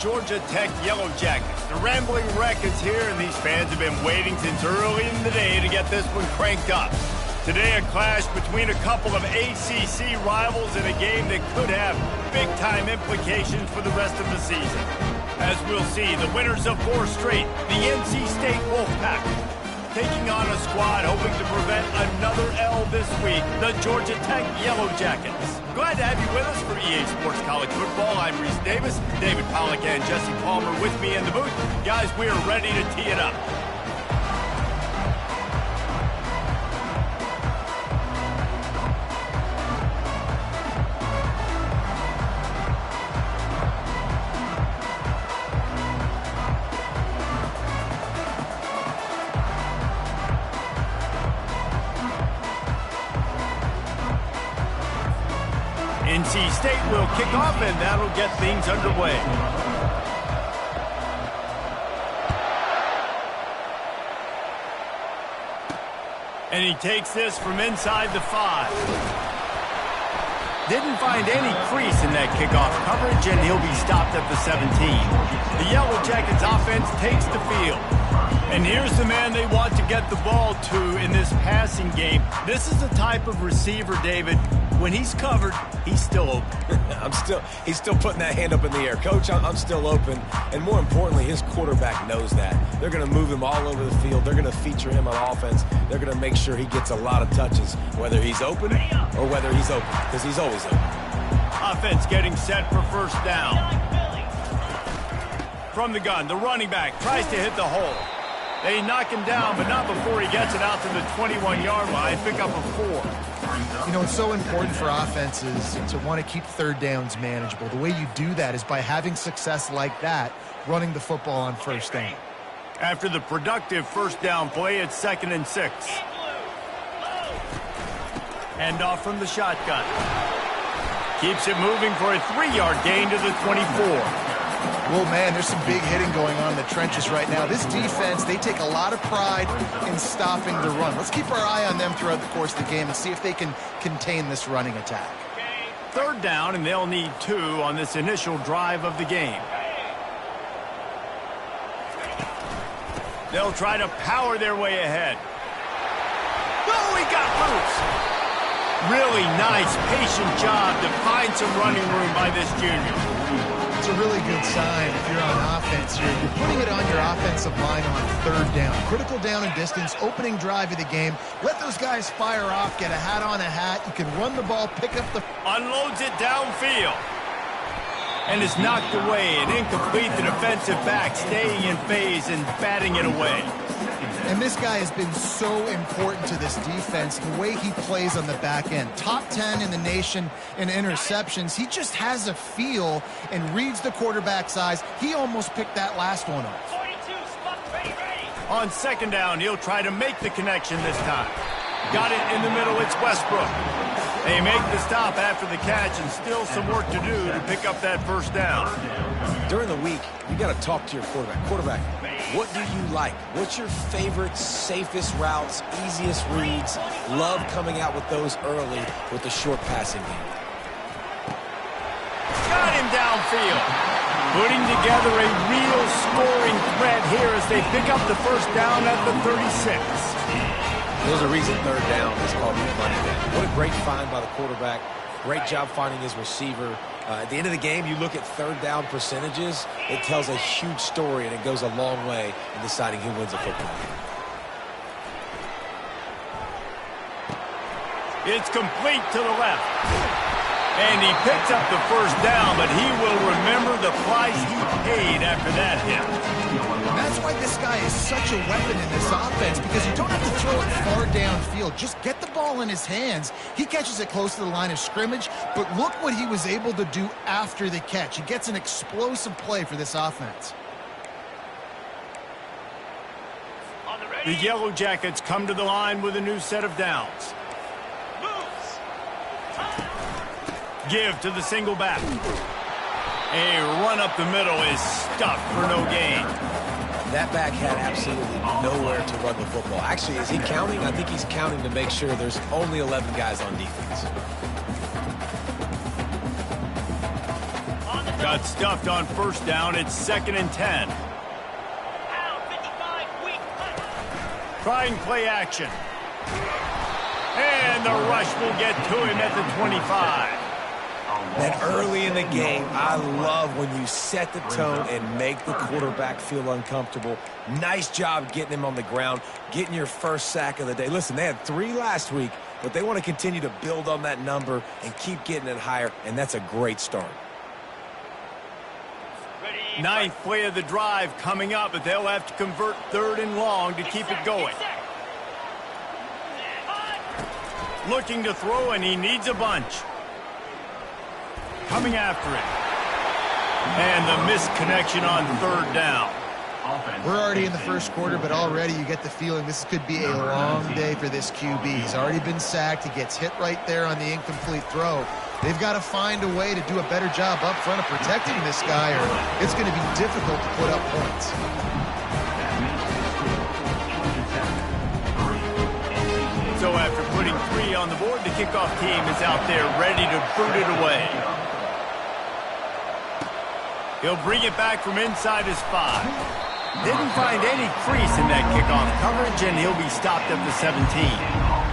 Georgia Tech Yellow Jackets. The Rambling Wreck is here, and these fans have been waiting since early in the day to get this one cranked up. Today, a clash between a couple of ACC rivals in a game that could have big-time implications for the rest of the season. As we'll see, the winners of 4 straight, the NC State Wolfpack, taking on a squad hoping to prevent another L this week, the Georgia Tech Yellow Jackets. Glad to have you with us for EA Sports College Football. I'm Reese Davis, David Pollack and Jesse Palmer with me in the booth. Guys, we are ready to tee it up. NC State will kick off, and that'll get things underway. And he takes this from inside the 5. Didn't find any crease in that kickoff coverage, and he'll be stopped at the 17. The Yellow Jackets offense takes the field. And here's the man they want to get the ball to in this passing game. This is the type of receiver, David, when he's covered, he's still open. He's still putting that hand up in the air. Coach, I'm still open. And more importantly, his quarterback knows that. They're going to move him all over the field. They're going to feature him on offense. They're going to make sure he gets a lot of touches, whether he's open or whether he's open, because he's always open. Offense getting set for first down. From the gun, the running back tries to hit the hole. They knock him down, but not before he gets it out to the 21-yard line. Pick up a 4. You know, it's so important for offenses to want to keep third downs manageable. The way you do that is by having success like that, running the football on first down. After the productive first down play, it's 2nd and 6. Hand off from the shotgun. Keeps it moving for a 3-yard gain to the 24. Well, man, there's some big hitting going on in the trenches right now. This defense, they take a lot of pride in stopping the run. Let's keep our eye on them throughout the course of the game and see if they can contain this running attack. 3rd down, and they'll need 2 on this initial drive of the game. They'll try to power their way ahead. Oh, he got loose. Really nice, patient job to find some running room by this junior. It's a really good sign if you're on offense here. You're putting it on your offensive line on 3rd down. Critical down and distance, opening drive of the game. Let those guys fire off, get a hat on a hat. You can run the ball, pick up the... Unloads it downfield. And is knocked away and incomplete. The defensive back staying in phase and batting it away. And this guy has been so important to this defense, the way he plays on the back end. Top 10 in the nation in interceptions. He just has a feel and reads the quarterback's eyes. He almost picked that last one off. On 2nd down, he'll try to make the connection this time. Got it in the middle, it's Westbrook. They make the stop after the catch, and still some work to do to pick up that first down. During the week, you got to talk to your quarterback. Quarterback, what do you like? What's your favorite, safest routes, easiest reads? Love coming out with those early with the short passing game. Got him downfield. Putting together a real scoring threat here as they pick up the first down at the 36. There's a reason 3rd down is called the money down. What a great find by the quarterback. Great job finding his receiver. At the end of the game, you look at 3rd down percentages. It tells a huge story, and it goes a long way in deciding who wins a football game. It's complete to the left. And he picks up the first down, but he will remember the price he paid after that hit. And that's why this guy is such a weapon in this offense, because you don't have to throw it far downfield. Just get the ball in his hands. He catches it close to the line of scrimmage, but look what he was able to do after the catch. He gets an explosive play for this offense. The Yellow Jackets come to the line with a new set of downs. Give to the single back. A run up the middle is stuffed for no gain. That back had absolutely nowhere to run the football. Actually, is he counting? I think he's counting to make sure there's only 11 guys on defense. Got stuffed on first down. It's 2nd and 10. Trying play action. And the rush will get to him at the 25. And early in the game, I love when you set the tone and make the quarterback feel uncomfortable. Nice job getting him on the ground, getting your first sack of the day. Listen, they had 3 last week, but they want to continue to build on that number and keep getting it higher, and that's a great start. 9th play of the drive coming up, but they'll have to convert 3rd and long to keep it going. Looking to throw, and he needs a bunch. Coming after it. And the missed connection on 3rd down. We're already in the first quarter, but already you get the feeling this could be a long day for this QB. He's already been sacked. He gets hit right there on the incomplete throw. They've got to find a way to do a better job up front of protecting this guy, or it's going to be difficult to put up points. So after putting 3 on the board, the kickoff team is out there ready to boot it away. He'll bring it back from inside his 5. Didn't find any crease in that kickoff coverage, and he'll be stopped at the 17.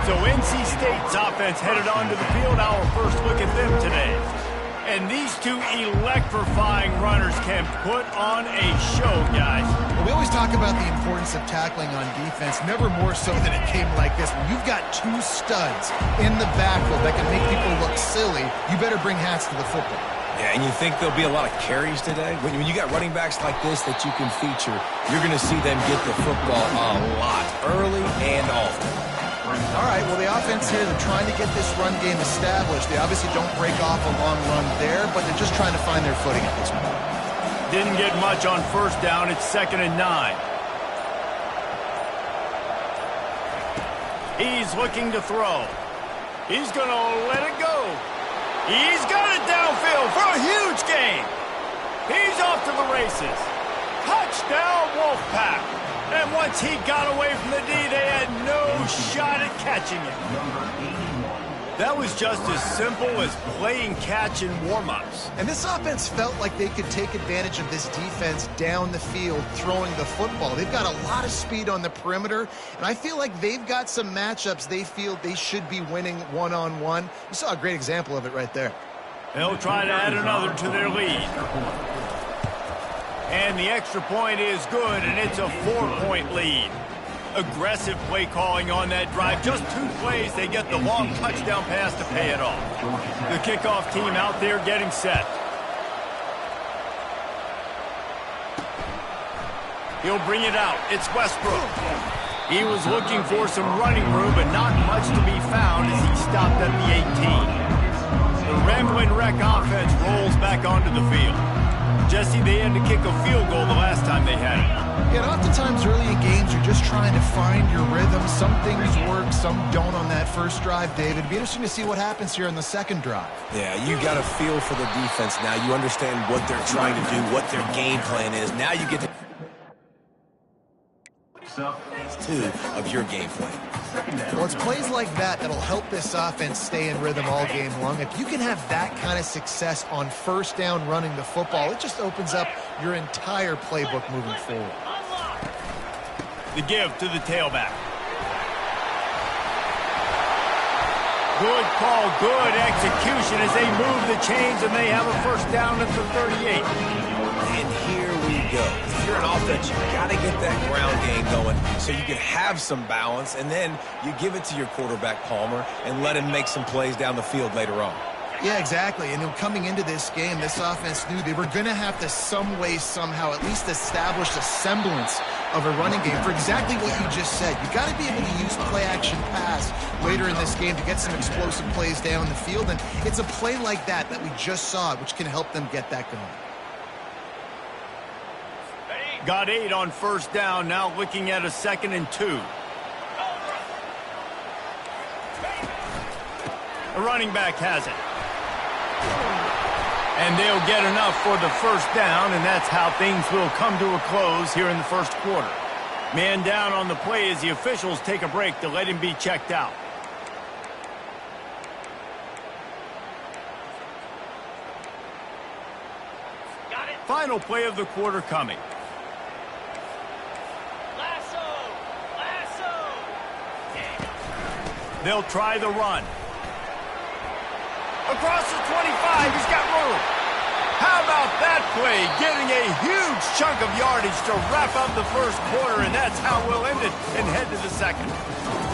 So NC State's offense headed onto the field. Our first look at them today. And these 2 electrifying runners can put on a show, guys. Well, we always talk about the importance of tackling on defense, never more so than it came like this. When you've got 2 studs in the backfield that can make people look silly, you better bring hats to the football. Yeah, and you think there'll be a lot of carries today? When you got running backs like this that you can feature, you're going to see them get the football a lot, early and often. All right, well, the offense here, they're trying to get this run game established. They obviously don't break off a long run there, but they're just trying to find their footing at this point. Didn't get much on first down. It's 2nd and 9. He's looking to throw. He's going to let it go. He's got it downfield for a huge gain. He's off to the races. Touchdown, Wolfpack. And once he got away from the D, they had no shot at catching it. That was just as simple as playing catch in warm-ups. And this offense felt like they could take advantage of this defense down the field throwing the football. They've got a lot of speed on the perimeter, and I feel like they've got some matchups they feel they should be winning one-on-one. You saw a great example of it right there. They'll try to add another to their lead. And the extra point is good, and it's a 4-point lead. Aggressive play calling on that drive. Just 2 plays, they get the long touchdown pass to pay it off. The kickoff team out there getting set. He'll bring it out. It's Westbrook. He was looking for some running room, but not much to be found as he stopped at the 18. The Rambling Wreck offense rolls back onto the field. Jesse, they had to kick a field goal the last time they had it. Yeah, and oftentimes early in games, you're just trying to find your rhythm. Some things work, some don't on that first drive, David. It'd be interesting to see what happens here on the second drive. Yeah, you got a feel for the defense now. You understand what they're trying to do, what their game plan is. Now you get to 2 of your game plan. Well, it's plays like that that'll help this offense stay in rhythm all game long. If you can have that kind of success on first down running the football, it just opens up your entire playbook moving forward. The give to the tailback. Good call, good execution as they move the chains, and they have a first down at the 38. And here we go. If you're an offense, you've got to get that ground game going so you can have some balance, and then you give it to your quarterback, Palmer, and let him make some plays down the field later on. Yeah, exactly. And coming into this game, this offense knew they were going to have to some way, somehow, at least establish a semblance of a running game for exactly what you just said. You got to be able to use play-action pass later in this game to get some explosive plays down the field. And it's a play like that that we just saw, which can help them get that going. Got 8 on first down, now looking at a 2nd and 2. The running back has it. And they'll get enough for the first down, and that's how things will come to a close here in the first quarter. Man down on the play as the officials take a break to let him be checked out. Final play of the quarter coming. They'll try the run. Across the 25, he's got room. How about that play? Getting a huge chunk of yardage to wrap up the first quarter, and that's how we'll end it and head to the second.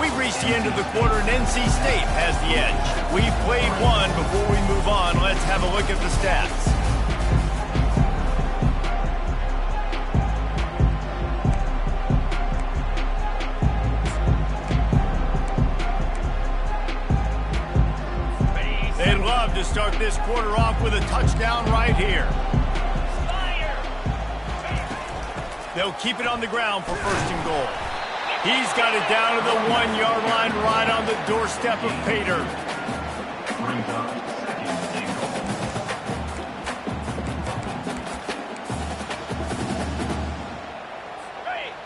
We've reached the end of the quarter, and NC State has the edge. We've played one. Before we move on, let's have a look at the stats. They'd love to start this quarter off with a touchdown right here. They'll keep it on the ground for first and goal. He's got it down to the 1-yard line right on the doorstep of Pater.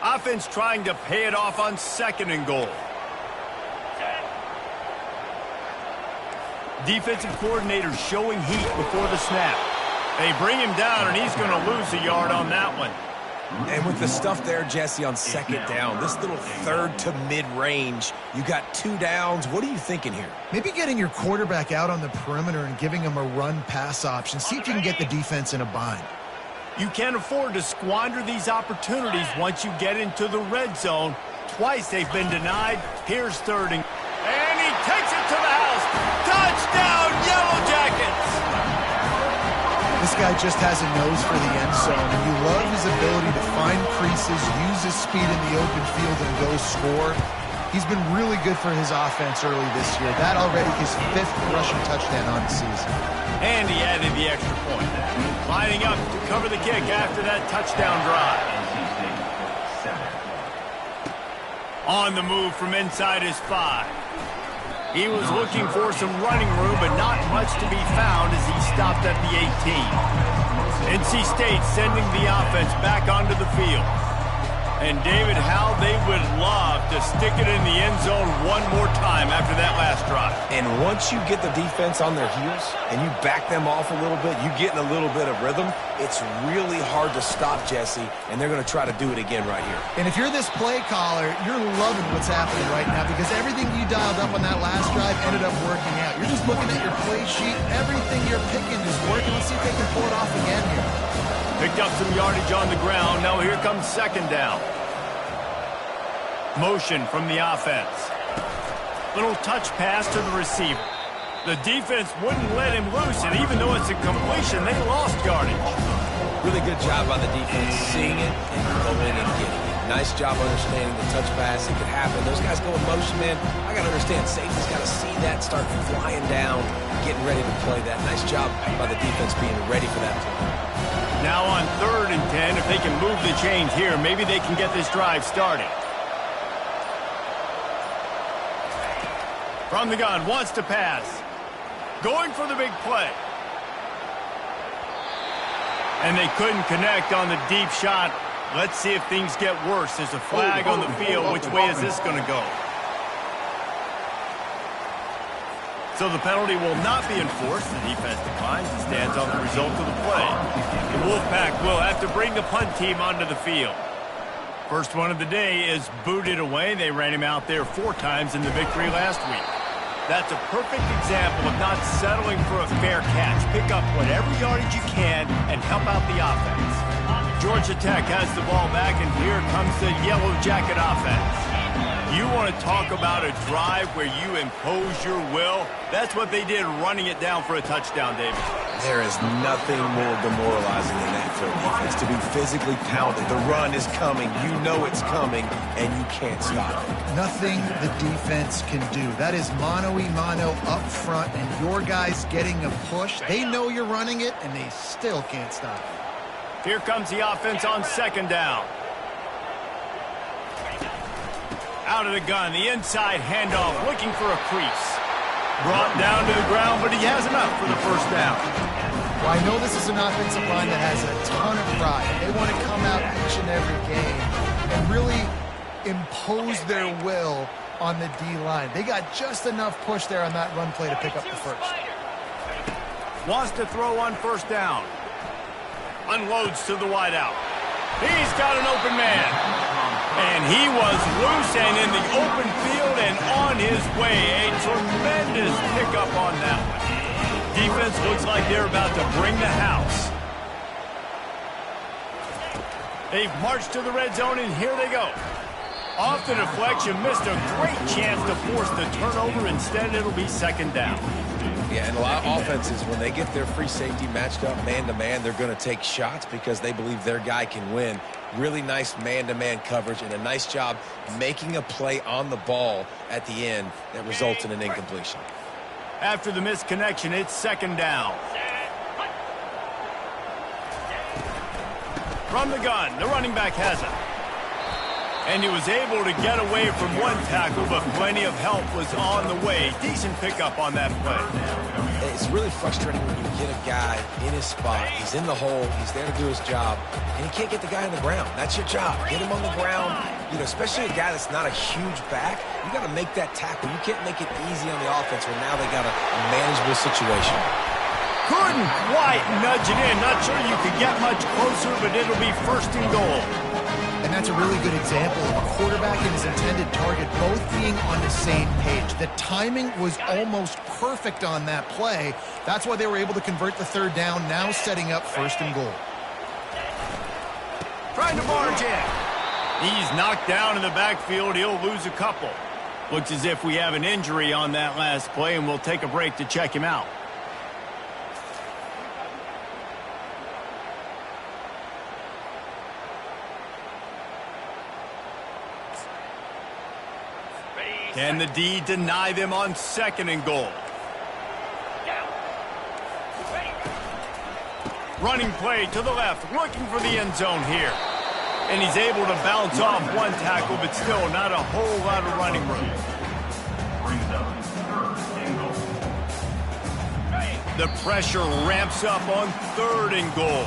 Offense trying to pay it off on second and goal. Defensive coordinator showing heat before the snap. They bring him down, and he's going to lose a yard on that one. And with the stuff there, Jesse, on second down, this little third to mid-range, you got 2 downs. What are you thinking here? Maybe getting your quarterback out on the perimeter and giving him a run-pass option. See if you can get the defense in a bind. You can't afford to squander these opportunities once you get into the red zone. Twice they've been denied. Here's third and he takes it to the house. Touchdown, Yellow Jackets! This guy just has a nose for the end zone, and you love his ability to find creases, use his speed in the open field, and go score. He's been really good for his offense early this year. That already his 5th rushing touchdown on the season. And he added the extra point. Lining up to cover the kick after that touchdown drive. On the move from inside his 5. He was looking for some running room, but not much to be found as he stopped at the 18. NC State sending the offense back onto the field. And David, how they would love to stick it in the end zone one more time after that last drive. And once you get the defense on their heels and you back them off a little bit, you get in a little bit of rhythm, it's really hard to stop, Jesse, and they're going to try to do it again right here. And if you're this play caller, you're loving what's happening right now because everything you dialed up on that last drive ended up working out. You're just looking at your play sheet. Everything you're picking is working. Let's see if they can pull it off again here. Picked up some yardage on the ground. Now here comes second down. Motion from the offense. Little touch pass to the receiver. The defense wouldn't let him loose, and even though it's a completion, they lost yardage. Really good job by the defense seeing it and going and getting it. Nice job understanding the touch pass. It could happen. Those guys go in motion, man. I got to understand, safety's got to see that, start flying down, getting ready to play that. Nice job by the defense being ready for that play. Now on 3rd and 10, if they can move the chains here, maybe they can get this drive started. From the gun, wants to pass. Going for the big play. And they couldn't connect on the deep shot. Let's see if things get worse. There's a flag on the field. Which way is this going to go? So the penalty will not be enforced. The defense declines and stands on the result of the play. The Wolfpack will have to bring the punt team onto the field. First one of the day is booted away. They ran him out there 4 times in the victory last week. That's a perfect example of not settling for a fair catch. Pick up whatever yardage you can and help out the offense. Georgia Tech has the ball back, and here comes the Yellow Jacket offense. You want to talk about a drive where you impose your will? That's what they did, running it down for a touchdown, David. There is nothing more demoralizing than that for a defense, to be physically pounded. The run is coming. You know it's coming, and you can't stop it. Nothing the defense can do. That is mano-a-mano up front, and your guys getting a push. They know you're running it, and they still can't stop it. Here comes the offense on second down. Out of the gun, the inside handoff, looking for a crease. Brought down to the ground, but he has enough for the first down. Well, I know this is an offensive line that has a ton of pride. They want to come out each and every game and really impose their will on the D-line. They got just enough push there on that run play to pick up the first. Wants to throw on first down. Unloads to the wideout. He's got an open man. And he was loose and in the open field and on his way. A tremendous pickup on that one. Defense looks like they're about to bring the house. They've marched to the red zone, and here they go. Off the deflection, missed a great chance to force the turnover. Instead, it'll be second down. Yeah, and a lot of offenses, when they get their free safety matched up man-to-man, they're going to take shots because they believe their guy can win. Really nice man-to-man coverage and a nice job making a play on the ball at the end that results in an incompletion. After the missed connection, it's second down. From the gun, the running back has it. And he was able to get away from one tackle, but plenty of help was on the way. Decent pickup on that play. It's really frustrating when you get a guy in his spot. He's in the hole. He's there to do his job. And you can't get the guy on the ground. That's your job. Get him on the ground. You know, especially a guy that's not a huge back. You got to make that tackle. You can't make it easy on the offense when now they got a manageable situation. Couldn't quite nudge it in. Not sure you could get much closer, but it'll be first and goal. And that's a really good example of a quarterback and his intended target both being on the same page. The timing was almost perfect on that play. That's why they were able to convert the third down, now setting up first and goal. Trying to barge in. He's knocked down in the backfield. He'll lose a couple. Looks as if we have an injury on that last play, and we'll take a break to check him out. Can the D deny them on second and goal? Running play to the left, looking for the end zone here. And he's able to bounce off one tackle, but still not a whole lot of running room. The pressure ramps up on third and goal.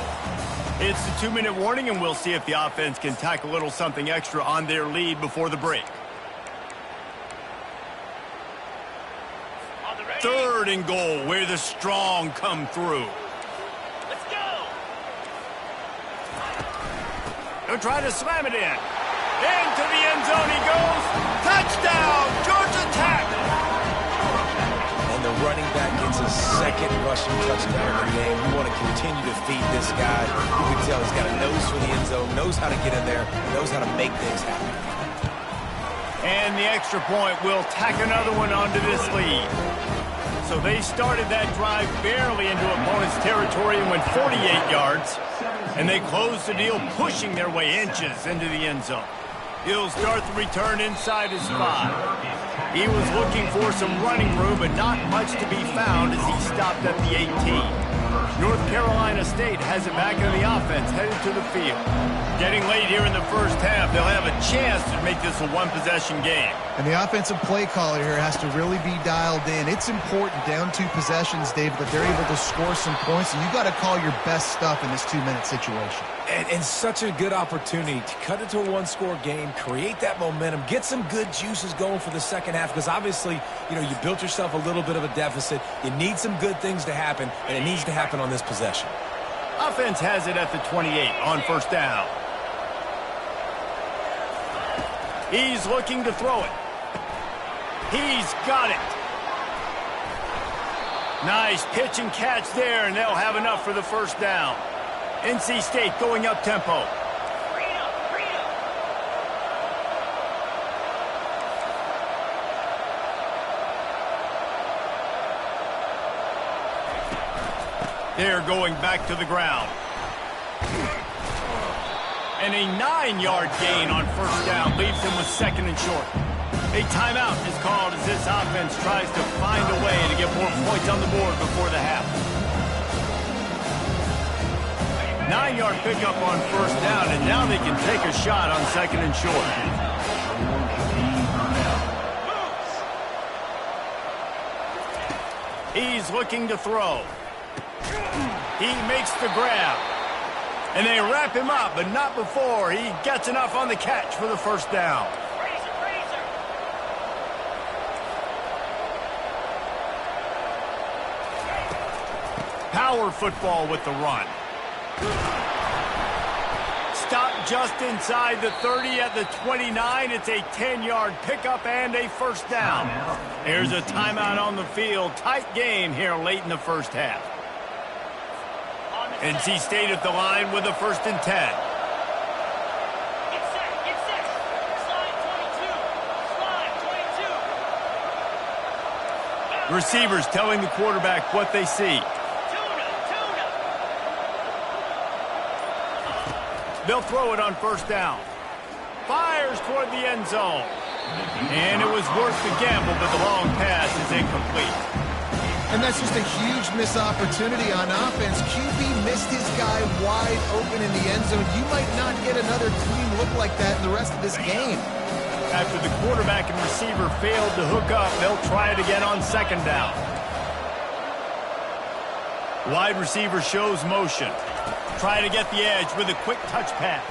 It's the 2-minute warning, and we'll see if the offense can tack a little something extra on their lead before the break. Third and goal, where the strong come through. Let's go. They'll try to slam it in. Into the end zone he goes. Touchdown, Georgia Tech. And the running back gets his second rushing touchdown in the game. You want to continue to feed this guy. You can tell he's got a nose for the end zone, knows how to get in there, knows how to make things happen. And the extra point will tack another one onto this lead. So they started that drive barely into opponent's territory and went 48 yards. And they closed the deal, pushing their way inches into the end zone. He'll start the return inside his 5. He was looking for some running room, but not much to be found as he stopped at the 18. North Carolina State has it back in the offense, headed to the field. Getting late here in the first half, they'll have a chance to make this a one-possession game. And the offensive play caller here has to really be dialed in. It's important, down 2 possessions, David, that they're able to score some points, and you got to call your best stuff in this 2-minute situation. And such a good opportunity to cut into a one-score game, create that momentum, get some good juices going for the second half, because obviously, you know, you built yourself a little bit of a deficit. You need some good things to happen, and it needs to happen on this possession. Offense has it at the 28 on first down. He's looking to throw it. He's got it. Nice pitch and catch there, and they'll have enough for the first down. NC State going up tempo. They're going back to the ground. And a 9-yard gain on first down leaves them with second and short. A timeout is called as this offense tries to find a way to get more points on the board before the half. 9-yard pickup on first down, and now they can take a shot on second and short. He's looking to throw. He makes the grab. And they wrap him up, but not before he gets enough on the catch for the first down. Power football with the run. just inside the 30 at the 29. It's a 10-yard pickup and a first down. Here's a timeout on the field. Tight game here late in the first half. NC State at the line with a 1st and 10. Receivers telling the quarterback what they see. They'll throw it on 1st down. Fires toward the end zone. And it was worth the gamble, but the long pass is incomplete. And that's just a huge missed opportunity on offense. QB missed his guy wide open in the end zone. You might not get another clean look like that in the rest of this game. After the quarterback and receiver failed to hook up, they'll try it again on 2nd down. Wide receiver shows motion. Trying to get the edge with a quick touch pass.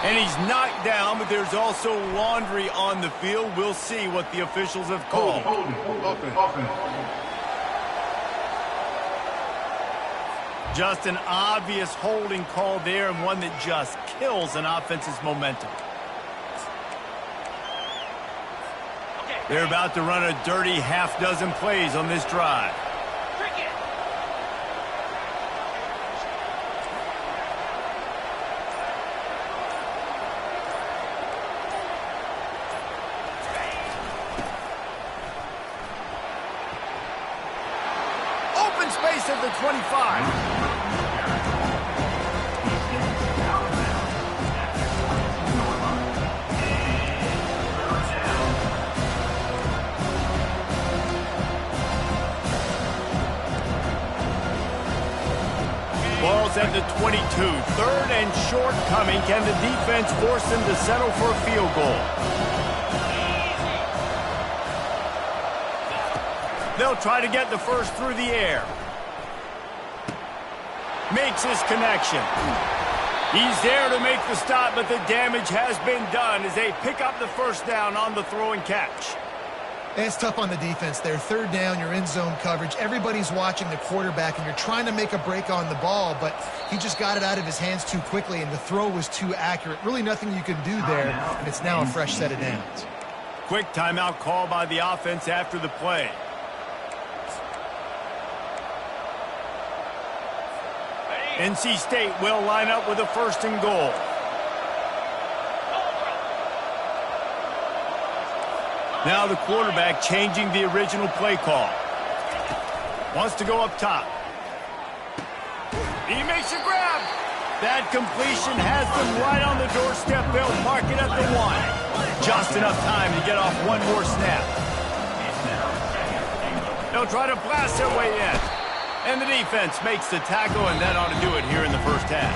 And he's knocked down, but there's also laundry on the field. We'll see what the officials have called. Just an obvious holding call there, and one that just kills an offense's momentum. They're about to run a dirty half-dozen plays on this drive. Open space at the 25. Ball's at the 22. 3rd and short coming. Can the defense force them to settle for a field goal? They'll try to get the first through the air. Makes his connection. He's there to make the stop, but the damage has been done as they pick up the 1st down on the throw and catch. It's tough on the defense there. 3rd down, you're in zone coverage. Everybody's watching the quarterback, and you're trying to make a break on the ball, but he just got it out of his hands too quickly, and the throw was too accurate. Really nothing you can do there, and it's now a fresh set of downs. Quick timeout call by the offense after the play. NC State will line up with a 1st and goal. Now the quarterback changing the original play call. Wants to go up top. He makes a grab. That completion has them right on the doorstep. They'll mark it at the 1. Just enough time to get off one more snap. They'll try to blast their way in. And the defense makes the tackle, and that ought to do it here in the first half.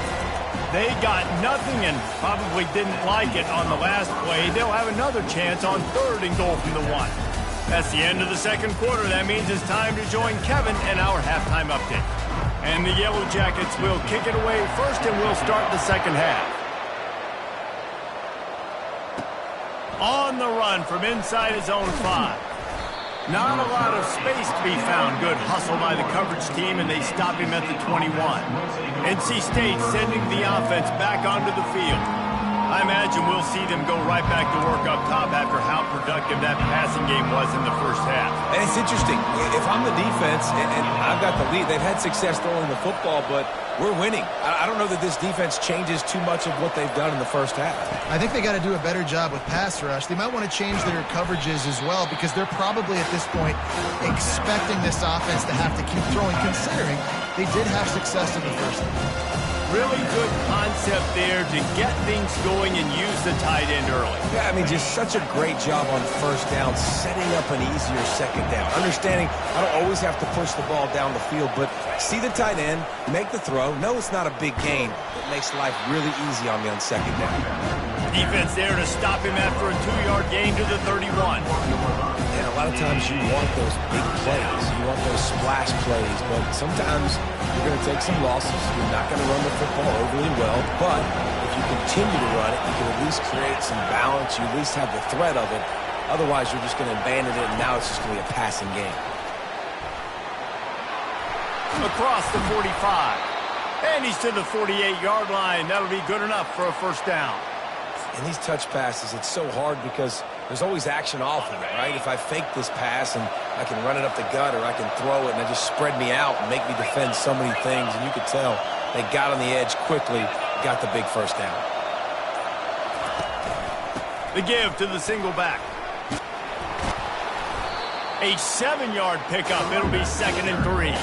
They got nothing and probably didn't like it on the last play. They'll have another chance on 3rd and goal from the 1. That's the end of the 2nd quarter. That means it's time to join Kevin in our halftime update. And the Yellow Jackets will kick it away first, and we'll start the 2nd half. On the run from inside his own 5. Not a lot of space to be found. Good hustle by the coverage team, and they stop him at the 21. NC State sending the offense back onto the field. I imagine we'll see them go right back to work up top after how productive that passing game was in the first half. And it's interesting. If I'm the defense and I've got the lead, they've had success throwing the football, but we're winning. I don't know that this defense changes too much of what they've done in the first half. I think they got to do a better job with pass rush. They might want to change their coverages as well, because they're probably at this point expecting this offense to have to keep throwing, considering they did have success in the first half. Really good concept there to get things going and use the tight end early. Yeah, I mean, just such a great job on 1st down, setting up an easier 2nd down. Understanding I don't always have to push the ball down the field, but see the tight end, make the throw. No, it's not a big gain. It makes life really easy on me on 2nd down. Defense there to stop him after a 2-yard gain to the 31. And a lot of times you want those big plays. You want those splash plays, but sometimes you're going to take some losses. You're not going to run the football overly well, but if you continue to run it, you can at least create some balance. You at least have the threat of it. Otherwise, you're just going to abandon it, and now it's just going to be a passing game. Across the 45. And he's to the 48-yard line. That'll be good enough for a first down. And these touch passes, it's so hard because there's always action off of it, right? If I fake this pass and I can run it up the gut, or I can throw it and it just spread me out and make me defend so many things. And you could tell they got on the edge quickly, got the big first down. The give to the single back. A 7-yard pickup. It'll be 2nd and 3.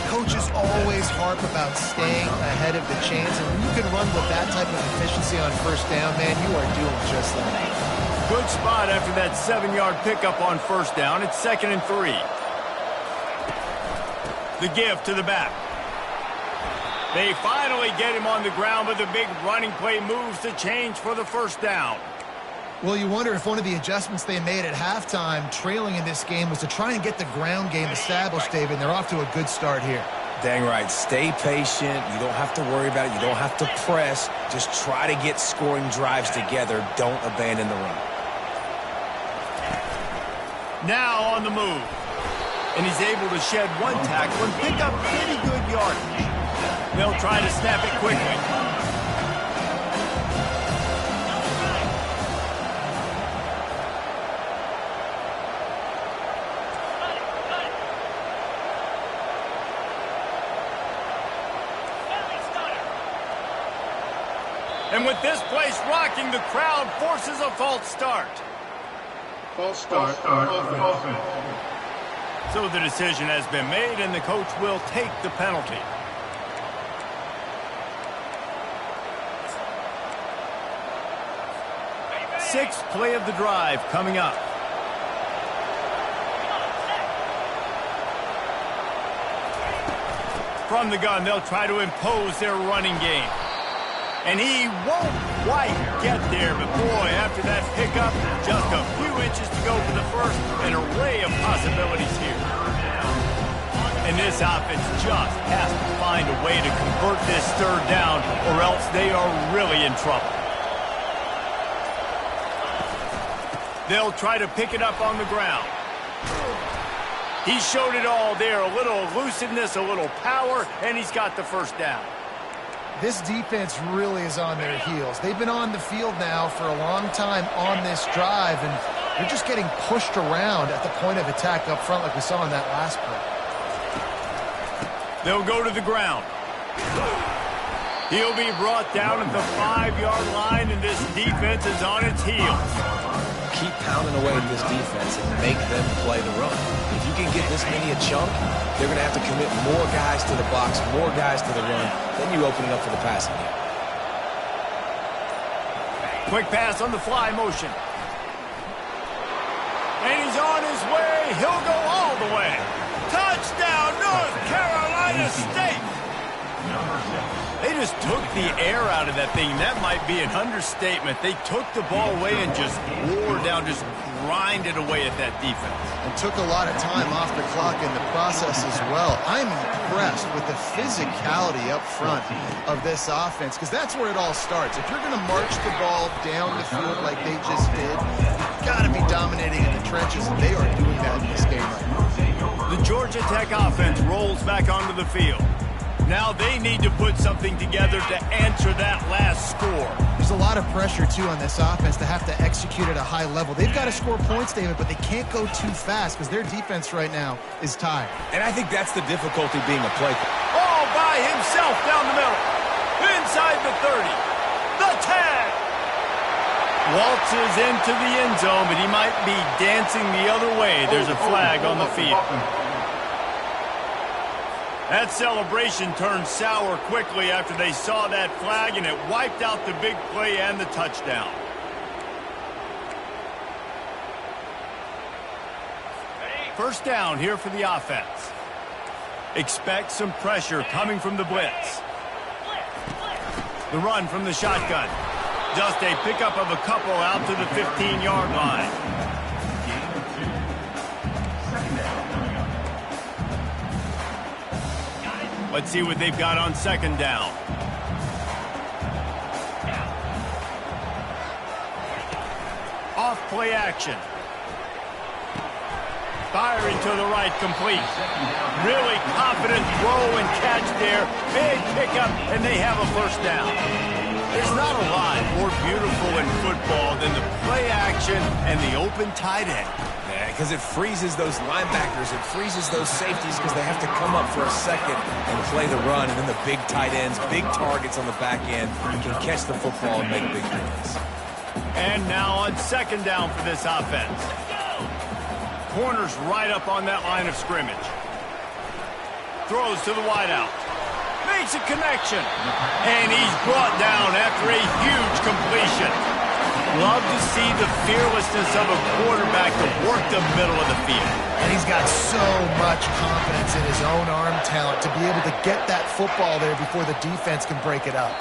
Coaches always harp about staying ahead of the chains, and when you can run with that type of efficiency on first down, man, you are doing just that. Good spot after that 7-yard pickup on first down. It's 2nd and 3. The give to the back. They finally get him on the ground, but the big running play moves the change for the first down. Well, you wonder if one of the adjustments they made at halftime, trailing in this game, was to try and get the ground game established, David, and they're off to a good start here. Dang right. Stay patient. You don't have to worry about it. You don't have to press. Just try to get scoring drives together. Don't abandon the run. Now on the move. And he's able to shed one tackle and pick up pretty good yardage. They'll try to snap it quickly. And with this place rocking, the crowd forces a false start. False start. So the decision has been made, and the coach will take the penalty. Sixth play of the drive coming up. From the gun, they'll try to impose their running game. And he won't quite get there, but boy, after that pickup, just a few inches to go for the first, an array of possibilities here. And this offense just has to find a way to convert this third down, or else they are really in trouble. They'll try to pick it up on the ground. He showed it all there, a little elusiveness, a little power, and he's got the first down. This defense really is on their heels. They've been on the field now for a long time on this drive, and they're just getting pushed around at the point of attack up front like we saw in that last play. They'll go to the ground. He'll be brought down at the 5-yard line, and this defense is on its heels. Keep pounding away at this defense and make them play the run. If you can get this many a chunk, they're going to have to commit more guys to the box, more guys to the run. Then you open it up for the passing game. Quick pass on the fly motion. And he's on his way. He'll go all the way. Touchdown, North Carolina State. They just took the air out of that thing. That might be an understatement. They took the ball away and just wore down, just grinded away at that defense. And took a lot of time off the clock in the process as well. I'm impressed with the physicality up front of this offense, because that's where it all starts. If you're going to march the ball down the field like they just did, you've got to be dominating in the trenches, and they are doing that in this game right now. The Georgia Tech offense rolls back onto the field. Now they need to put something together to answer that last score. There's a lot of pressure, too, on this offense to have to execute at a high level. They've got to score points, David, but they can't go too fast because their defense right now is tired. And I think that's the difficulty being a play. All by himself down the middle. Inside the 30. The tag. Waltzes into the end zone, but he might be dancing the other way. There's a flag on the field. That celebration turned sour quickly after they saw that flag, and it wiped out the big play and the touchdown. First down here for the offense. Expect some pressure coming from the blitz. The run from the shotgun. Just a pickup of a couple out to the 15-yard line. Let's see what they've got on second down. Off play action. Firing to the right, complete. Really confident throw and catch there. Big pickup, and they have a first down. There's not a lot more beautiful in football than the play action and the open tight end. Yeah, because it freezes those linebackers. It freezes those safeties because they have to come up for a second and play the run. And then the big tight ends, big targets on the back end, can catch the football and make big plays. And now on second down for this offense. Corner's right up on that line of scrimmage. Throws to the wideout. Makes a connection. And he's brought down after a huge completion. Love to see the fearlessness of a quarterback to work the middle of the field. And he's got so much confidence in his own arm talent to be able to get that football there before the defense can break it up.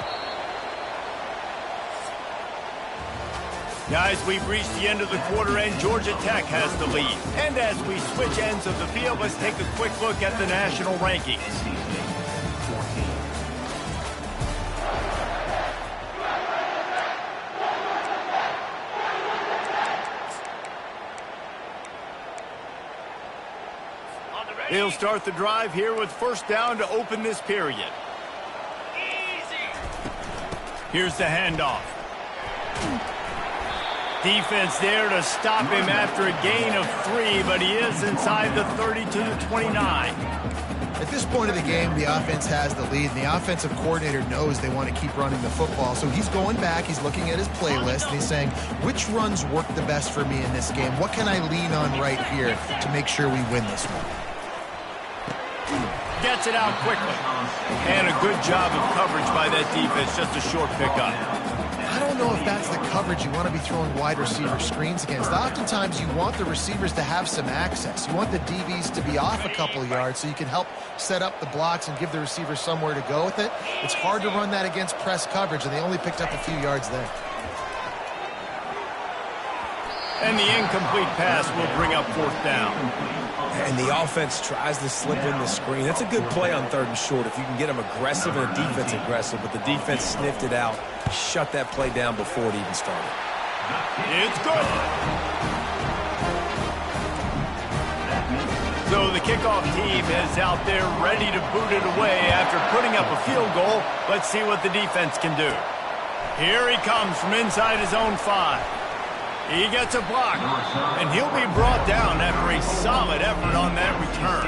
Guys, we've reached the end of the quarter, and Georgia Tech has the lead. And as we switch ends of the field, let's take a quick look at the national rankings. He'll start the drive here with first down to open this period. Here's the handoff. Defense there to stop him after a gain of 3, but he is inside the 30 to the 29. At this point of the game, the offense has the lead, and the offensive coordinator knows they want to keep running the football. So he's going back, he's looking at his playlist, and he's saying, which runs work the best for me in this game? What can I lean on right here to make sure we win this one? Gets it out quickly. And a good job of coverage by that defense, just a short pickup. I don't know if that's the coverage you want to be throwing wide receiver screens against. Oftentimes, you want the receivers to have some access. You want the DBs to be off a couple yards so you can help set up the blocks and give the receiver somewhere to go with it. It's hard to run that against press coverage, and they only picked up a few yards there. And the incomplete pass will bring up fourth down. And the offense tries to slip in the screen. That's a good play on third and short if you can get them aggressive and the defense aggressive, but the defense sniffed it out, shut that play down before it even started. It's good. So the kickoff team is out there ready to boot it away after putting up a field goal. Let's see what the defense can do. Here he comes from inside his own 5. He gets a block, and he'll be brought down after a solid effort on that return.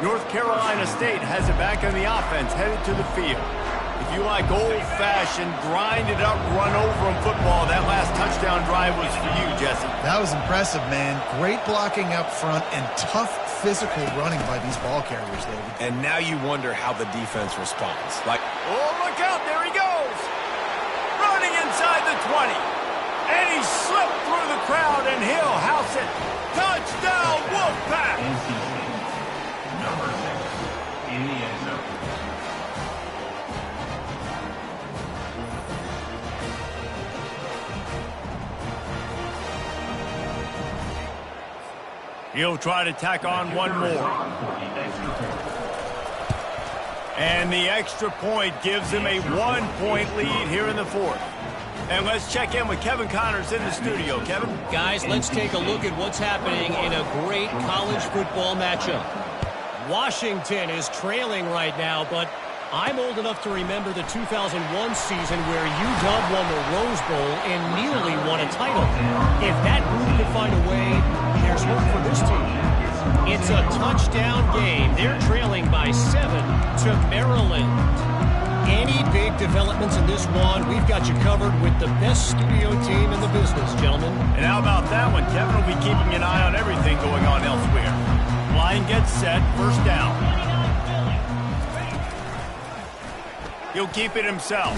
North Carolina State has it back on the offense, headed to the field. If you like old-fashioned, grind-it-up, run-over-'em football, that last touchdown drive was for you, Jesse. That was impressive, man. Great blocking up front and tough physical running by these ball carriers, David. And now you wonder how the defense responds. Oh, look out, there he goes! Running inside the 20. And he slipped through the crowd, and he'll house it. Touchdown, Wolfpack! Number 6 in the end zone. He'll try to tack on one more. And the extra point gives him a 1-point lead here in the fourth. And let's check in with Kevin Connors in the studio. Kevin? Guys, let's take a look at what's happening in a great college football matchup. Washington is trailing right now, but I'm old enough to remember the 2001 season where UW won the Rose Bowl and nearly won a title. If that group could find a way, there's hope for this team. It's a touchdown game. They're trailing by 7 to Maryland. Any big developments in this one, we've got you covered with the best studio team in the business, gentlemen. And how about that one? Kevin will be keeping an eye on everything going on elsewhere. Line gets set, first down. He'll keep it himself.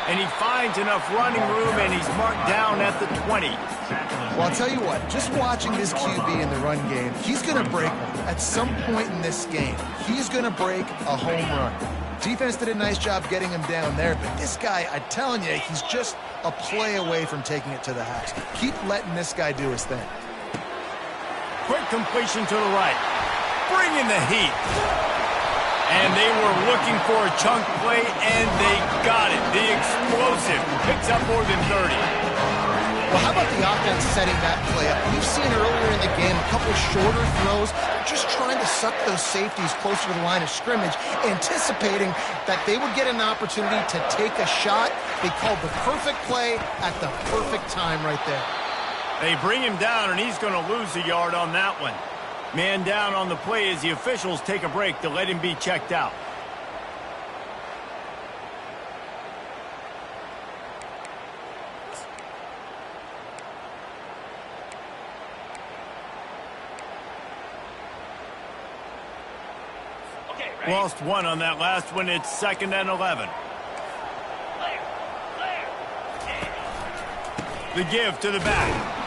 And he finds enough running room, and he's marked down at the 20. Well, I'll tell you what, just watching this QB in the run game, he's going to break one. At some point in this game, he's going to break a home run. Defense did a nice job getting him down there, but this guy, I'm telling you, he's just a play away from taking it to the house. Keep letting this guy do his thing. Quick completion to the right. Bringing the heat. And they were looking for a chunk play, and they got it. The explosive picks up more than 30. Well, how about the offense setting that play up? We've seen earlier in the game a couple shorter throws, just trying to suck those safeties closer to the line of scrimmage, anticipating that they would get an opportunity to take a shot. They called the perfect play at the perfect time right there. They bring him down, and he's going to lose a yard on that one. Man down on the play as the officials take a break to let him be checked out. Lost one on that last one. It's 2nd and 11. The give to the back.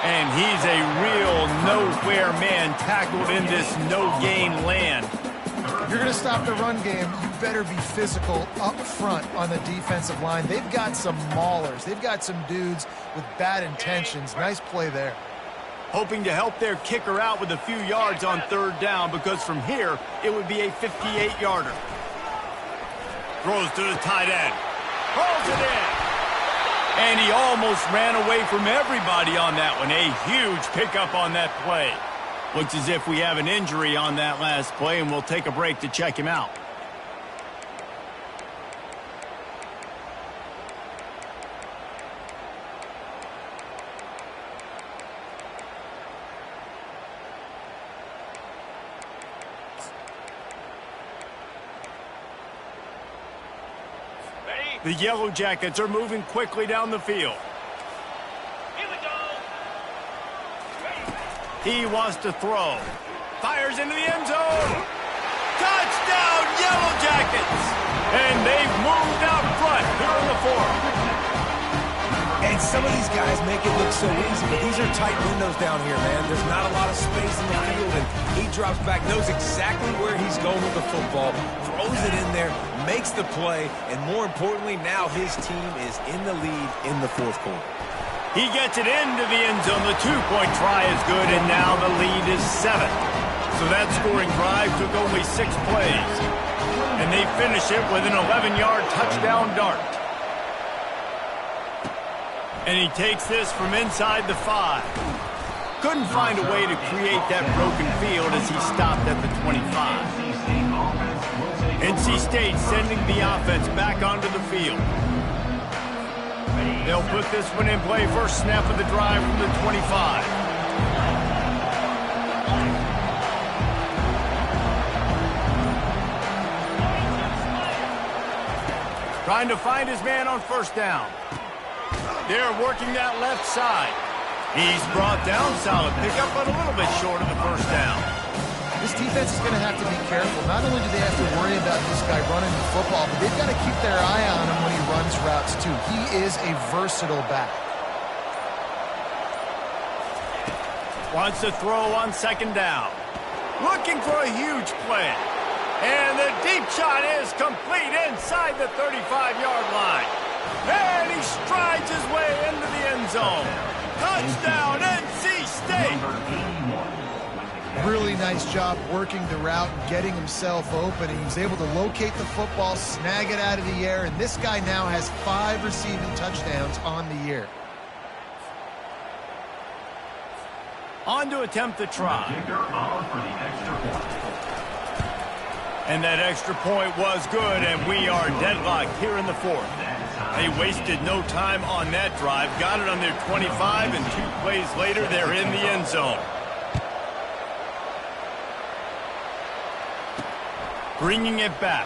And he's a real nowhere man tackled in this no-gain land. If you're going to stop the run game, you better be physical up front on the defensive line. They've got some maulers. They've got some dudes with bad intentions. Nice play there. Hoping to help their kicker out with a few yards on 3rd down, because from here, it would be a 58-yarder. Throws to the tight end. Hauls it in. And he almost ran away from everybody on that one. A huge pickup on that play. Looks as if we have an injury on that last play, and we'll take a break to check him out. The Yellow Jackets are moving quickly down the field. Here we go. He wants to throw. Fires into the end zone. Touchdown, Yellow Jackets! And they've moved out front here in the 4th. And some of these guys make it look so easy, but these are tight windows down here, man. There's not a lot of space in the field, and he drops back, knows exactly where he's going with the football, throws it in there, makes the play, and more importantly, now his team is in the lead in the 4th quarter. He gets it into the end zone. The 2-point try is good, and now the lead is 7. So that scoring drive took only 6 plays. And they finish it with an 11-yard touchdown dart. And he takes this from inside the 5. Couldn't find a way to create that broken field as he stopped at the 25. NC State sending the offense back onto the field. They'll put this one in play. First snap of the drive from the 25. Trying to find his man on 1st down. They're working that left side. He's brought down. Solid pickup, but a little bit short of the 1st down. This defense is going to have to be careful. Not only do they have to worry about this guy running the football, but they've got to keep their eye on him when he runs routes, too. He is a versatile back. Wants to throw on 2nd down. Looking for a huge play. And the deep shot is complete inside the 35-yard line. And he strides his way into the end zone. Touchdown, NC State! Really nice job working the route and getting himself open. He was able to locate the football, snag it out of the air, and this guy now has 5 receiving touchdowns on the year. On to attempt the try. And that extra point was good, and we are deadlocked here in the 4th. They wasted no time on that drive. Got it on their 25, and 2 plays later, they're in the end zone. Bringing it back.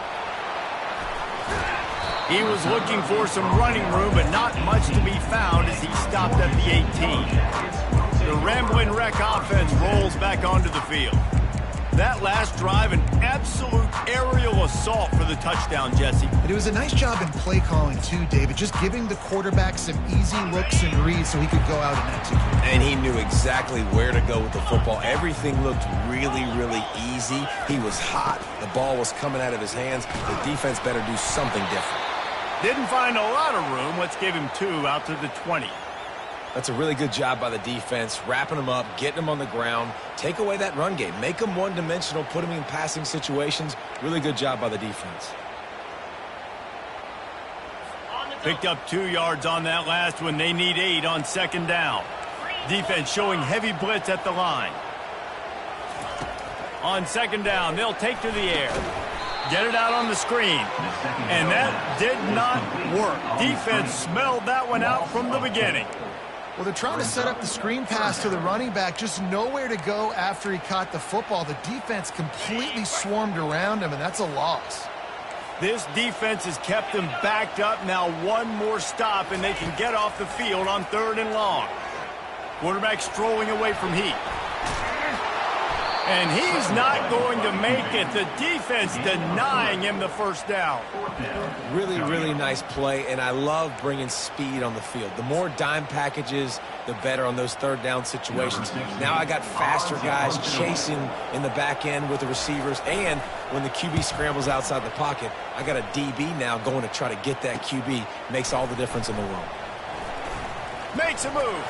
He was looking for some running room, but not much to be found as he stopped at the 18. The Ramblin' Wreck offense rolls back onto the field. That last drive, an absolute aerial assault for the touchdown, Jesse. It was a nice job in play calling, too, David, just giving the quarterback some easy looks and reads so he could go out and execute. And he knew exactly where to go with the football. Everything looked really, really easy. He was hot. The ball was coming out of his hands. The defense better do something different. Didn't find a lot of room. Let's give him 2 out to the 20. That's a really good job by the defense, wrapping them up, getting them on the ground. Take away that run game. Make them one-dimensional, put them in passing situations. Really good job by the defense. Picked up 2 yards on that last one. They need 8 on second down. Defense showing heavy blitz at the line. On second down, they'll take to the air. Get it out on the screen. And that did not work. Defense smelled that one out from the beginning. Well, they're trying to set up the screen pass to the running back. Just nowhere to go after he caught the football. The defense completely swarmed around him, and that's a loss. This defense has kept them backed up. Now one more stop, and they can get off the field on 3rd and long. Quarterback strolling away from heat. And he's not going to make it. The defense denying him the first down. Really, really nice play, and I love bringing speed on the field. The more dime packages, the better on those 3rd down situations. Now I got faster guys chasing in the back end with the receivers, and when the QB scrambles outside the pocket, I got a DB now going to try to get that QB. Makes all the difference in the world. Makes a move.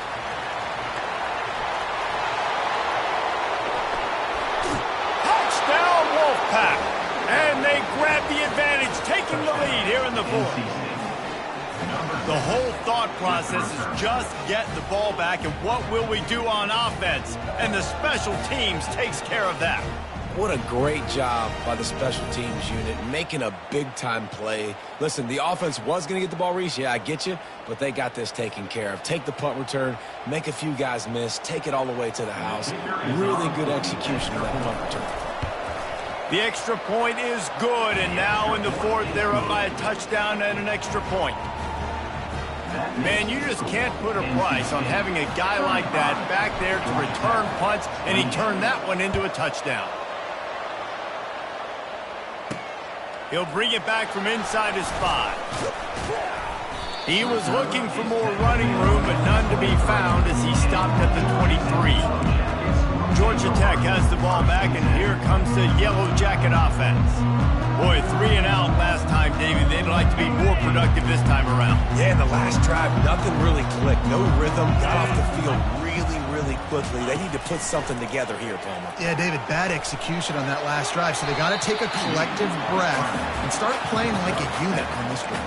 Touchdown, Wolfpack. And they grab the advantage, taking the lead here in the 4th. The whole thought process is just get the ball back, and what will we do on offense? And the special teams takes care of that. What a great job by the special teams unit, making a big-time play. Listen, the offense was going to get the ball, Reese. Yeah, I get you, but they got this taken care of. Take the punt return, make a few guys miss, take it all the way to the house. Really good execution of that punt return. The extra point is good, and now in the 4th, they're up by a touchdown and an extra point. Man, you just can't put a price on having a guy like that back there to return punts, and he turned that one into a touchdown. He'll bring it back from inside his 5. He was looking for more running room, but none to be found as he stopped at the 23. Georgia Tech has the ball back, and here comes the Yellow Jacket offense. Boy, 3 and out last time, Davey. They'd like to be more productive this time around. Yeah, in the last drive, nothing really clicked. No rhythm, got off the field really quickly. They need to put something together here, Palmer. Yeah, David, bad execution on that last drive, so they got to take a collective breath and start playing like a unit on this one.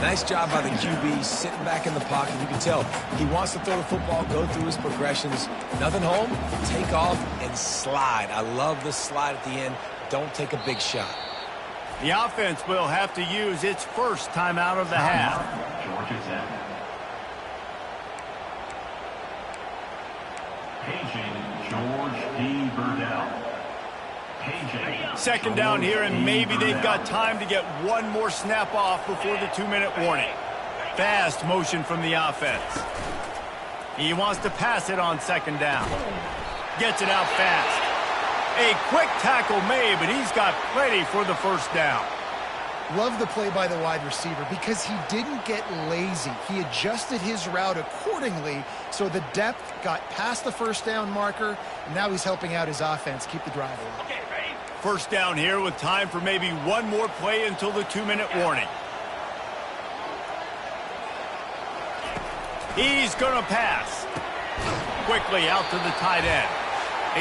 Nice job by the QB, sitting back in the pocket. You can tell he wants to throw the football, go through his progressions. Nothing home, take off, and slide. I love the slide at the end. Don't take a big shot. The offense will have to use its first timeout of the half. Georgia Tech. Paging George P. Burdell. Paging. Second down here, and maybe they've got time to get one more snap off before the 2-minute warning. Fast motion from the offense. He wants to pass it on second down. Gets it out fast. A quick tackle made, but he's got plenty for the first down. Love the play by the wide receiver because he didn't get lazy. He adjusted his route accordingly, so the depth got past the first down marker, and now he's helping out his offense keep the drive alive. First down here with time for maybe one more play until the 2-minute warning. He's going to pass. Quickly out to the tight end.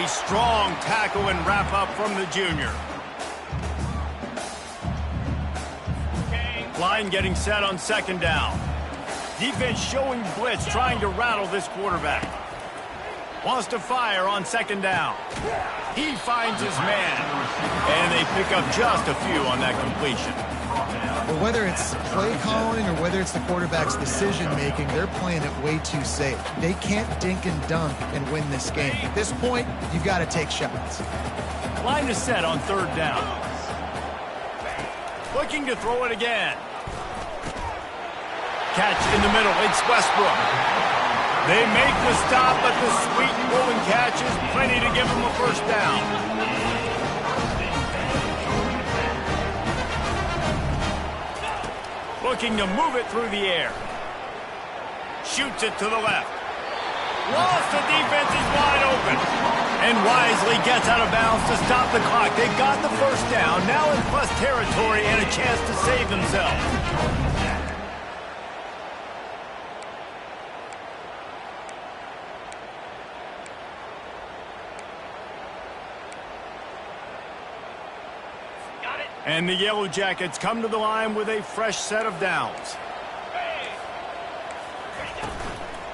A strong tackle and wrap up from the junior. Line getting set on second down. Defense showing blitz, trying to rattle this quarterback. Wants to fire on second down. He finds his man. And they pick up just a few on that completion. Well, whether it's play calling or whether it's the quarterback's decision-making, they're playing it way too safe. They can't dink and dunk and win this game. At this point, you've got to take shots. Line is set on third down. Looking to throw it again. Catch in the middle. It's Westbrook. They make the stop, but the sweet rolling catch is plenty to give them a first down. Looking to move it through the air. Shoots it to the left. Lost, the defense is wide open. And wisely gets out of bounds to stop the clock. They got the first down, now in plus territory and a chance to save themselves. And the Yellow Jackets come to the line with a fresh set of downs.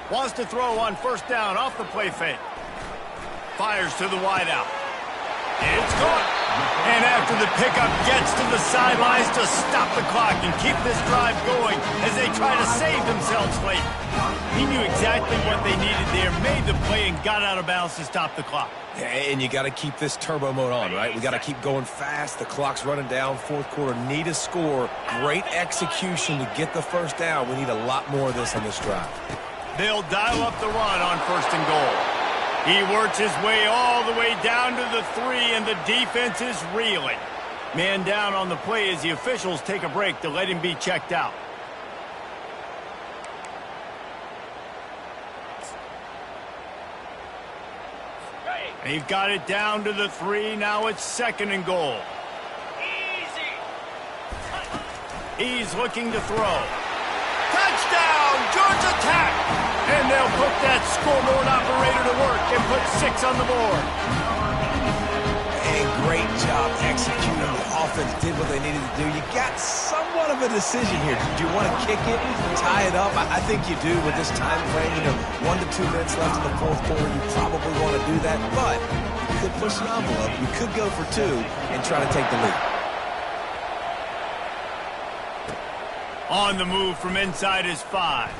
Wants to throw on first down off the play fake. Fires to the wideout. It's caught. And after the pickup, gets to the sidelines to stop the clock and keep this drive going as they try to save themselves late. He knew exactly what they needed there, made the play, and got out of bounds to stop the clock. And you got to keep this turbo mode on, right? We got to keep going fast. The clock's running down. Fourth quarter, need a score. Great execution to get the first down. We need a lot more of this on this drive. They'll dial up the run on first and goal. He works his way all the way down to the 3, and the defense is reeling. Man down on the play as the officials take a break to let him be checked out. They've got it down to the 3. Now it's second and goal. He's looking to throw. Touchdown, Georgia Tech! And they'll put that scoreboard operator to work and put 6 on the board. And great job executing. The offense did what they needed to do. You got somewhat of a decision here. Do you want to kick it, tie it up? I think you do with this time frame. 1 to 2 minutes left in the fourth quarter. You probably want to do that, but you could push the envelope. You could go for 2 and try to take the lead. On the move from inside his 5.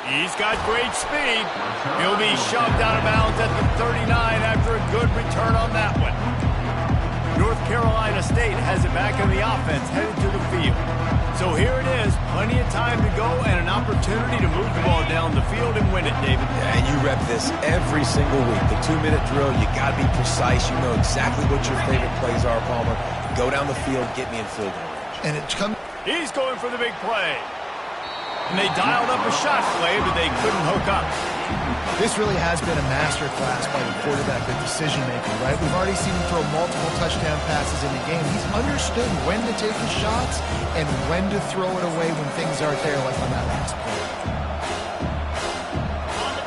He's got great speed. He'll be shoved out of bounds at the 39 after a good return on that one. North Carolina State has it back in the offense, headed to the field. So here it is, plenty of time to go and an opportunity to move the ball down the field and win it, David. Yeah, and you rep this every single week. The 2-minute drill, you got to be precise. You know exactly what your favorite plays are, Palmer. Go down the field, get me in field goal. And it comes. He's going for the big play. And they dialed up a shot play, but they couldn't hook up. This really has been a master class by the quarterback with decision-making, right? We've already seen him throw multiple touchdown passes in the game. He's understood when to take his shots and when to throw it away when things aren't there, like on that last play.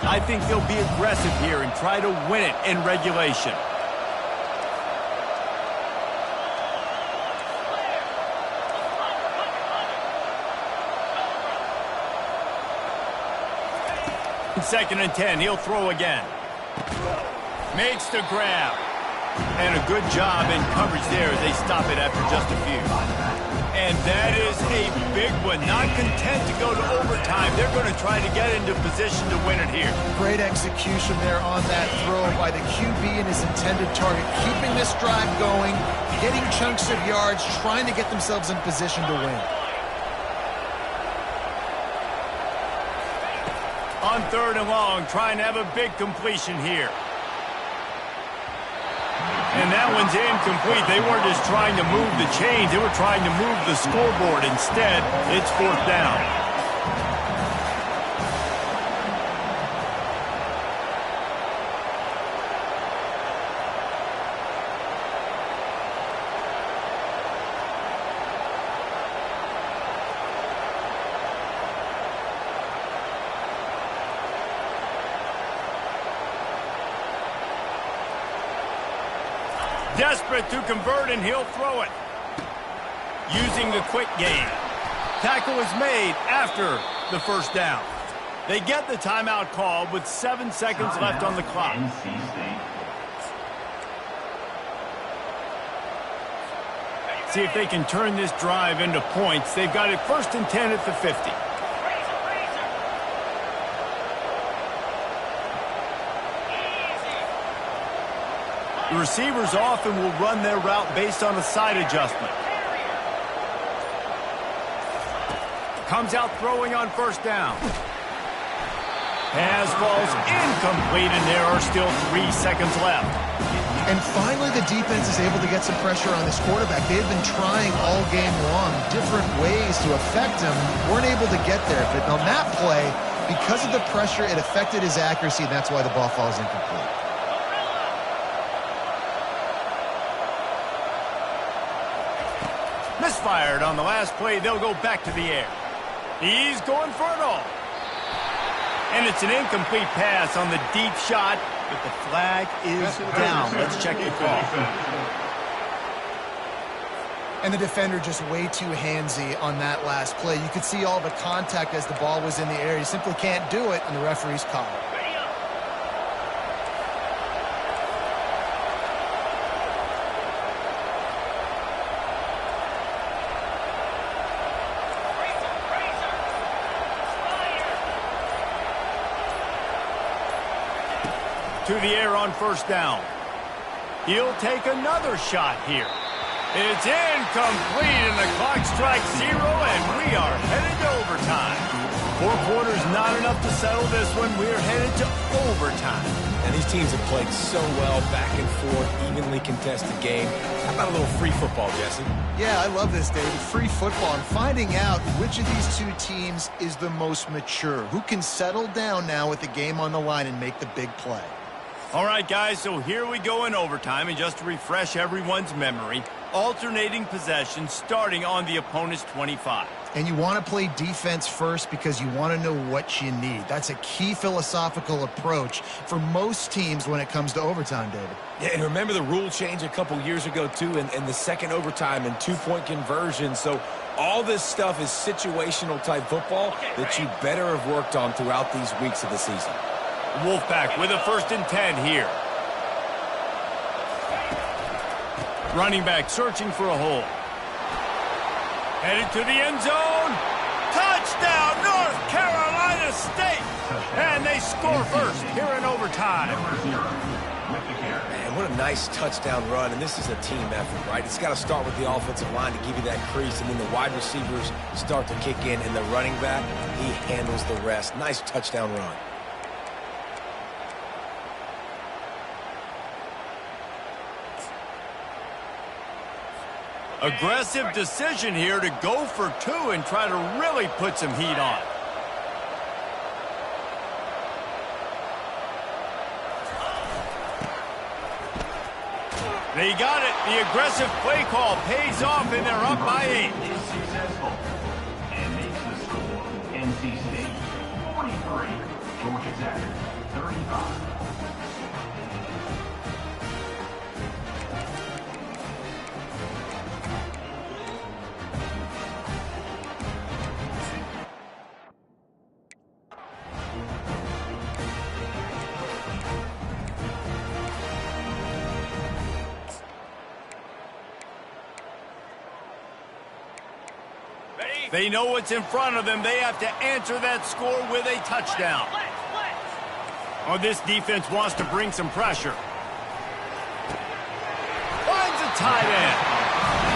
I think they'll be aggressive here and try to win it in regulation. Second and 10, he'll throw again. Makes the grab. And a good job in coverage there as they stop it after just a few. And that is a big one. Not content to go to overtime. They're going to try to get into position to win it here. Great execution there on that throw by the QB and his intended target. Keeping this drive going, getting chunks of yards, trying to get themselves in position to win. On third and long, trying to have a big completion here. And that one's incomplete. They weren't just trying to move the chains. They were trying to move the scoreboard. Instead, it's fourth down. Desperate to convert, and he'll throw it. Using the quick game. Tackle is made after the first down. They get the timeout call with 7 seconds left on the clock. See if they can turn this drive into points. They've got it first and 10 at the 50. The receivers often will run their route based on a side adjustment. Comes out throwing on first down. Pass falls incomplete, and there are still 3 seconds left. And finally, the defense is able to get some pressure on this quarterback. They've been trying all game long different ways to affect him. Weren't able to get there. But on that play, because of the pressure, it affected his accuracy, and that's why the ball falls incomplete. Misfired on the last play. They'll go back to the air. He's going for it all. And it's an incomplete pass on the deep shot, but the flag is down. Let's check the call. And the defender just way too handsy on that last play. You could see all the contact as the ball was in the air. You simply can't do it, and the referee's call it. To the air on first down. He'll take another shot here. It's incomplete, and the clock strikes 0, and we are headed to overtime. 4 quarters not enough to settle this one. We're headed to overtime. And these teams have played so well, back and forth, evenly contested game. How about a little free football, Jesse? Yeah, I love this, David. Free football and finding out which of these two teams is the most mature, who can settle down now with the game on the line and make the big play. All right, guys, so here we go in overtime, and just to refresh everyone's memory, alternating possession starting on the opponent's 25. And you want to play defense first because you want to know what you need. That's a key philosophical approach for most teams when it comes to overtime, David. Yeah, and remember the rule change a couple years ago, too, in the second overtime and 2-point conversion. So all this stuff is situational type football that you better have worked on throughout these weeks of the season. Wolfpack with a 1st and 10 here. Running back searching for a hole. Headed to the end zone. Touchdown, North Carolina State. And they score first here in overtime. Man, what a nice touchdown run. And this is a team effort, right? It's got to start with the offensive line to give you that crease. And then the wide receivers start to kick in. And the running back, he handles the rest. Nice touchdown run. Aggressive decision here to go for 2 and try to really put some heat on. They got it. The aggressive play call pays off, and they're up by 8. Is successful and makes the score NC State 43, Georgia Tech 35. They know what's in front of them. They have to answer that score with a touchdown. Oh, this defense wants to bring some pressure. Finds a tight end.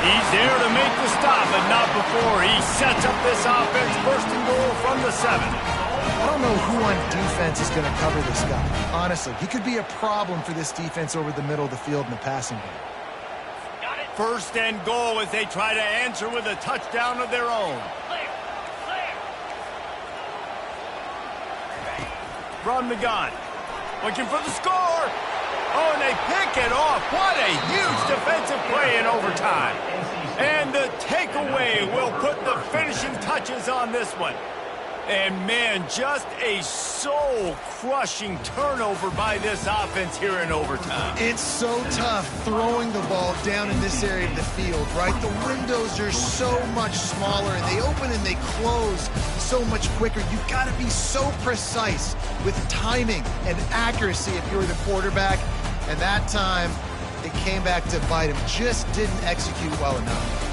He's there to make the stop, but not before. He sets up this offense 1st and goal from the 7. I don't know who on defense is going to cover this guy. Honestly, he could be a problem for this defense over the middle of the field in the passing game. 1st and goal as they try to answer with a touchdown of their own. From the gun. Looking for the score. Oh, and they pick it off. What a huge defensive play in overtime. And the takeaway will put the finishing touches on this one. And, man, just a soul-crushing turnover by this offense here in overtime. It's so tough throwing the ball down in this area of the field, right? The windows are so much smaller, and they open and they close so much quicker. You've got to be so precise with timing and accuracy if you're the quarterback. And that time, it came back to bite him. Just didn't execute well enough.